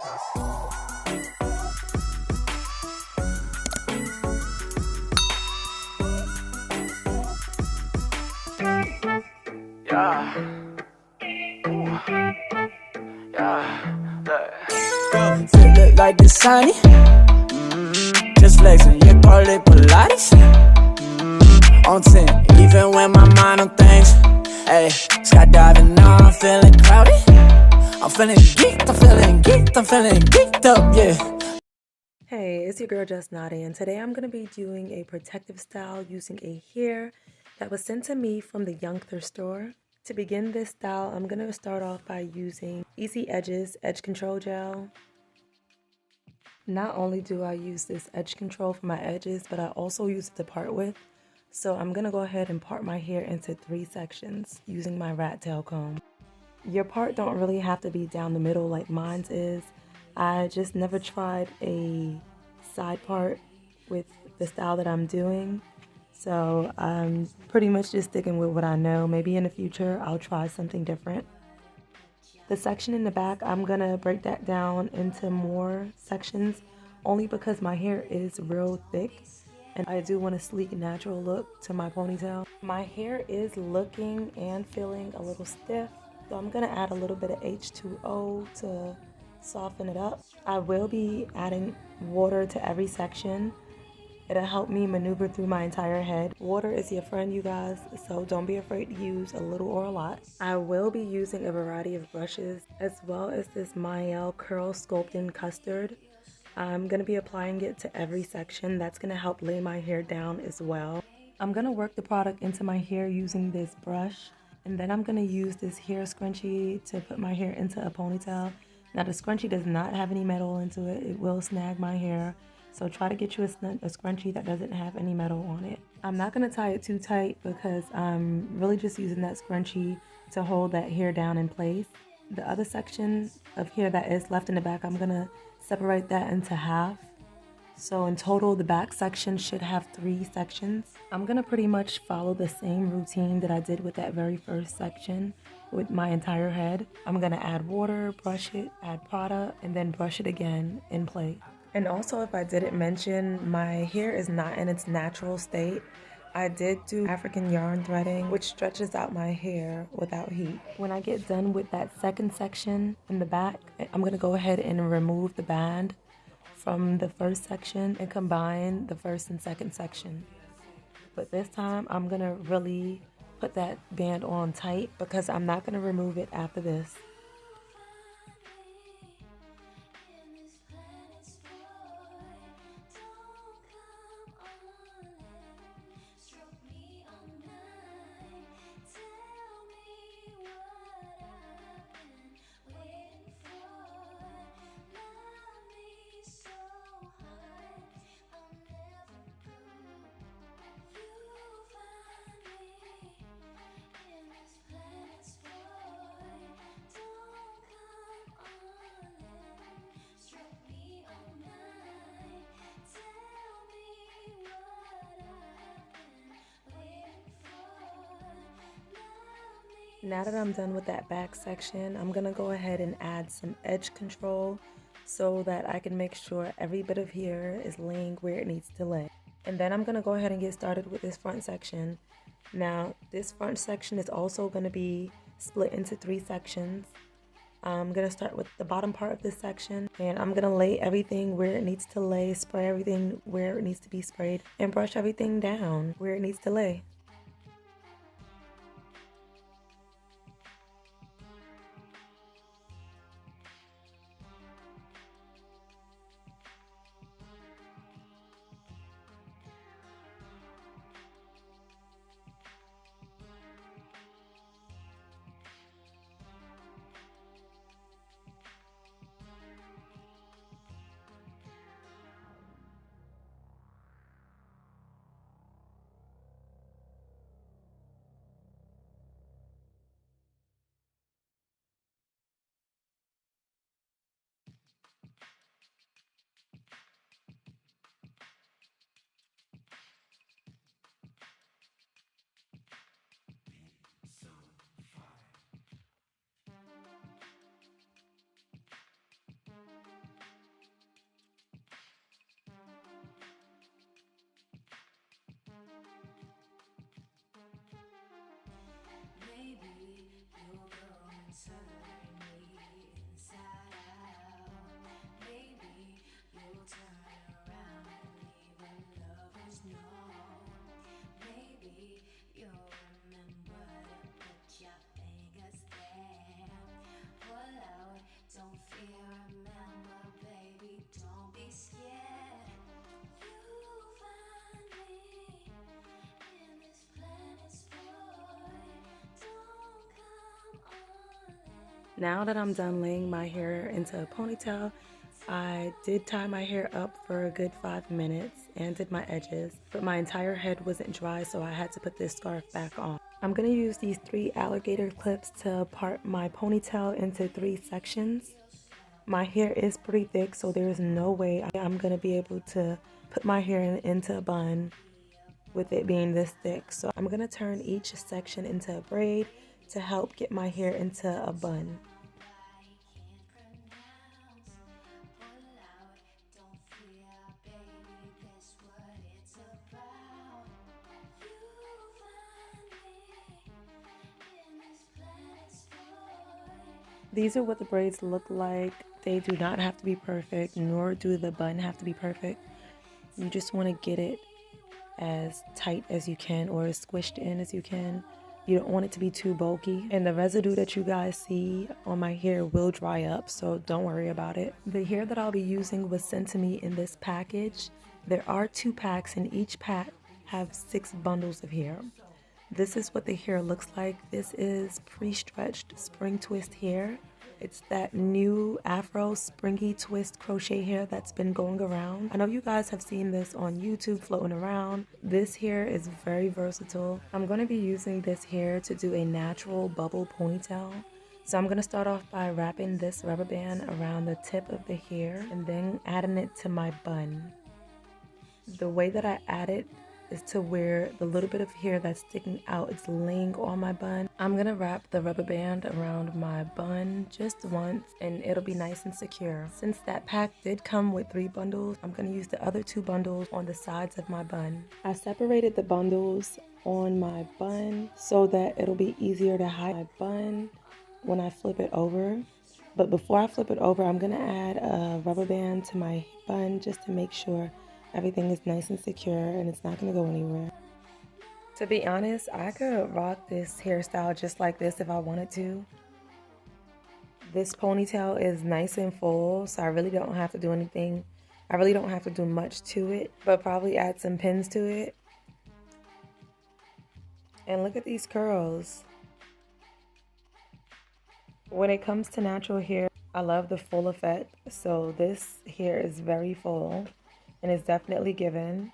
Yeah. Ooh. Yeah. Look. Fit look like the sunny. Just flexing, you call it Pilates. On 10, even when my mind on things. Hey, skydiving now, I'm feeling cloudy. I'm feeling geeked up, yeah. Hey, it's your girl Just Naughty, and today I'm going to be doing a protective style using a hair that was sent to me from the Youngther store. To begin this style, I'm going to start off by using Easy Edges Edge Control Gel. Not only do I use this edge control for my edges, but I also use it to part with. So I'm going to go ahead and part my hair into 3 sections using my rat tail comb. Your part don't really have to be down the middle like mine's is. I just never tried a side part with the style that I'm doing. So I'm pretty much just sticking with what I know. Maybe in the future I'll try something different. The section in the back, I'm gonna break that down into more sections only because my hair is real thick and I do want a sleek natural look to my ponytail. My hair is looking and feeling a little stiff, so I'm gonna add a little bit of H2O to soften it up. I will be adding water to every section. It'll help me maneuver through my entire head. Water is your friend, you guys, so don't be afraid to use a little or a lot. I will be using a variety of brushes as well as this Mael Curl Sculpting Custard. I'm going to be applying it to every section. That's going to help lay my hair down as well. I'm going to work the product into my hair using this brush, and then I'm going to use this hair scrunchie to put my hair into a ponytail. Now the scrunchie does not have any metal into it. It will snag my hair. So try to get you a scrunchie that doesn't have any metal on it. I'm not going to tie it too tight because I'm really just using that scrunchie to hold that hair down in place. The other section of hair that is left in the back, I'm going to separate that into half. So in total, the back section should have 3 sections. I'm going to pretty much follow the same routine that I did with that very first section with my entire head. I'm going to add water, brush it, add product, and then brush it again in place. And also, if I didn't mention, my hair is not in its natural state. I did do African yarn threading, which stretches out my hair without heat. When I get done with that second section in the back, I'm going to go ahead and remove the band from the first section and combine the first and second section. But this time, I'm going to really put that band on tight because I'm not going to remove it after this. Now that I'm done with that back section, I'm going to go ahead and add some edge control so that I can make sure every bit of hair is laying where it needs to lay. And then I'm going to go ahead and get started with this front section. Now, this front section is also going to be split into 3 sections. I'm going to start with the bottom part of this section, and I'm going to lay everything where it needs to lay, spray everything where it needs to be sprayed, and brush everything down where it needs to lay. Now that I'm done laying my hair into a ponytail, I did tie my hair up for a good 5 minutes and did my edges, but my entire head wasn't dry, so I had to put this scarf back on. I'm gonna use these 3 alligator clips to part my ponytail into 3 sections. My hair is pretty thick, so there's no way I'm gonna be able to put my hair into a bun with it being this thick. So I'm gonna turn each section into a braid to help get my hair into a bun. These are what the braids look like. They do not have to be perfect, nor do the bun have to be perfect. You just want to get it as tight as you can or as squished in as you can. You don't want it to be too bulky. And the residue that you guys see on my hair will dry up, so don't worry about it. The hair that I'll be using was sent to me in this package. There are 2 packs, and each pack have 6 bundles of hair. This is what the hair looks like. This is pre-stretched spring twist hair. It's that new afro springy twist crochet hair that's been going around. I know you guys have seen this on YouTube floating around. This hair is very versatile. I'm going to be using this hair to do a natural bubble ponytail. So I'm going to start off by wrapping this rubber band around the tip of the hair and then adding it to my bun. The way that I add it is to where the little bit of hair that's sticking out is laying on my bun. I'm gonna wrap the rubber band around my bun just once and it'll be nice and secure. Since that pack did come with 3 bundles, I'm gonna use the other 2 bundles on the sides of my bun. I separated the bundles on my bun so that it'll be easier to hide my bun when I flip it over. But before I flip it over, I'm gonna add a rubber band to my bun just to make sure everything is nice and secure and it's not going to go anywhere. To be honest, I could rock this hairstyle just like this if I wanted to. This ponytail is nice and full, so I really don't have to do anything. I really don't have to do much to it, but probably add some pins to it. And look at these curls. When it comes to natural hair, I love the full effect, so this hair is very full. And it's definitely given.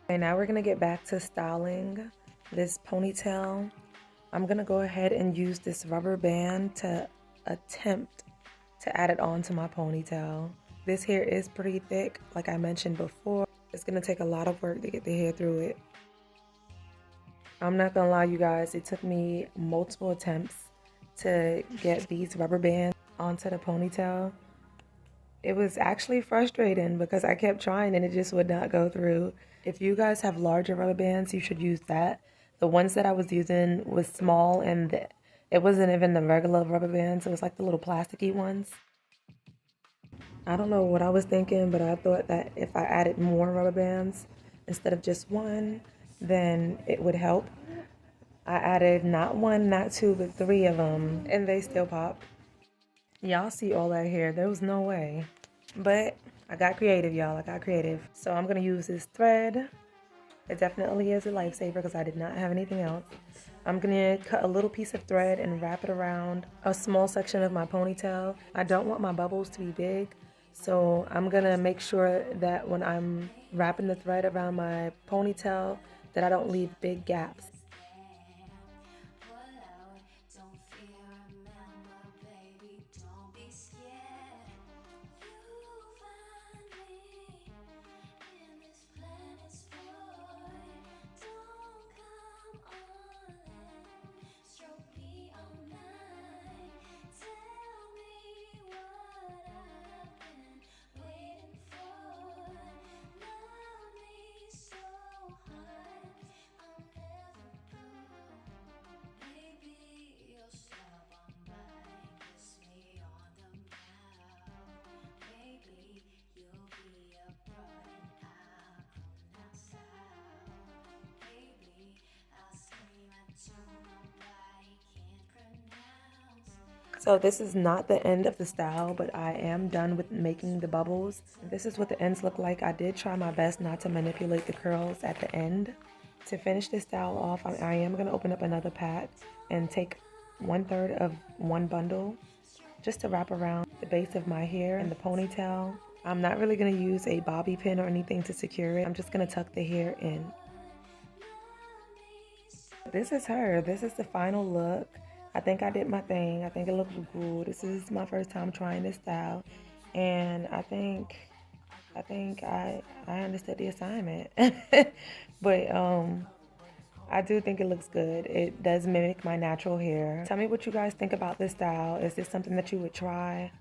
Okay, now we're gonna get back to styling this ponytail. I'm gonna go ahead and use this rubber band to attempt to add it onto my ponytail. This hair is pretty thick, like I mentioned before. It's gonna take a lot of work to get the hair through it. I'm not gonna lie, you guys, it took me multiple attempts to get these rubber bands onto the ponytail. It was actually frustrating because I kept trying and it just would not go through. If you guys have larger rubber bands, you should use that. The ones that I was using was small and it wasn't even the regular rubber bands. It was like the little plasticky ones. I don't know what I was thinking, but I thought that if I added more rubber bands instead of just one, then it would help. I added not 1, not 2, but 3 of them and they still popped. Y'all see all that hair. There was no way. But I got creative, y'all. I got creative. So I'm going to use this thread. It definitely is a lifesaver because I did not have anything else. I'm going to cut a little piece of thread and wrap it around a small section of my ponytail. I don't want my bubbles to be big. So I'm going to make sure that when I'm wrapping the thread around my ponytail that I don't leave big gaps. So this is not the end of the style, but I am done with making the bubbles. This is what the ends look like. I did try my best not to manipulate the curls at the end. To finish this style off, I am going to open up another pack and take 1/3 of one bundle just to wrap around the base of my hair and the ponytail. I'm not really going to use a bobby pin or anything to secure it. I'm just going to tuck the hair in. This is her. This is the final look. I think I did my thing. I think it looks good. This is my first time trying this style, and I think I understood the assignment. But I do think it looks good. It does mimic my natural hair. Tell me what you guys think about this style. Is this something that you would try?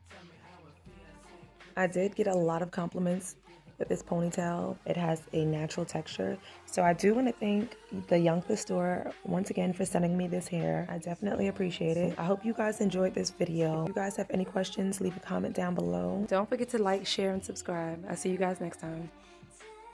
I did get a lot of compliments with this ponytail. It has a natural texture. So I do want to thank the Youngther store once again for sending me this hair. I definitely appreciate it. I hope you guys enjoyed this video. If you guys have any questions, leave a comment down below. Don't forget to like, share, and subscribe. I'll see you guys next time.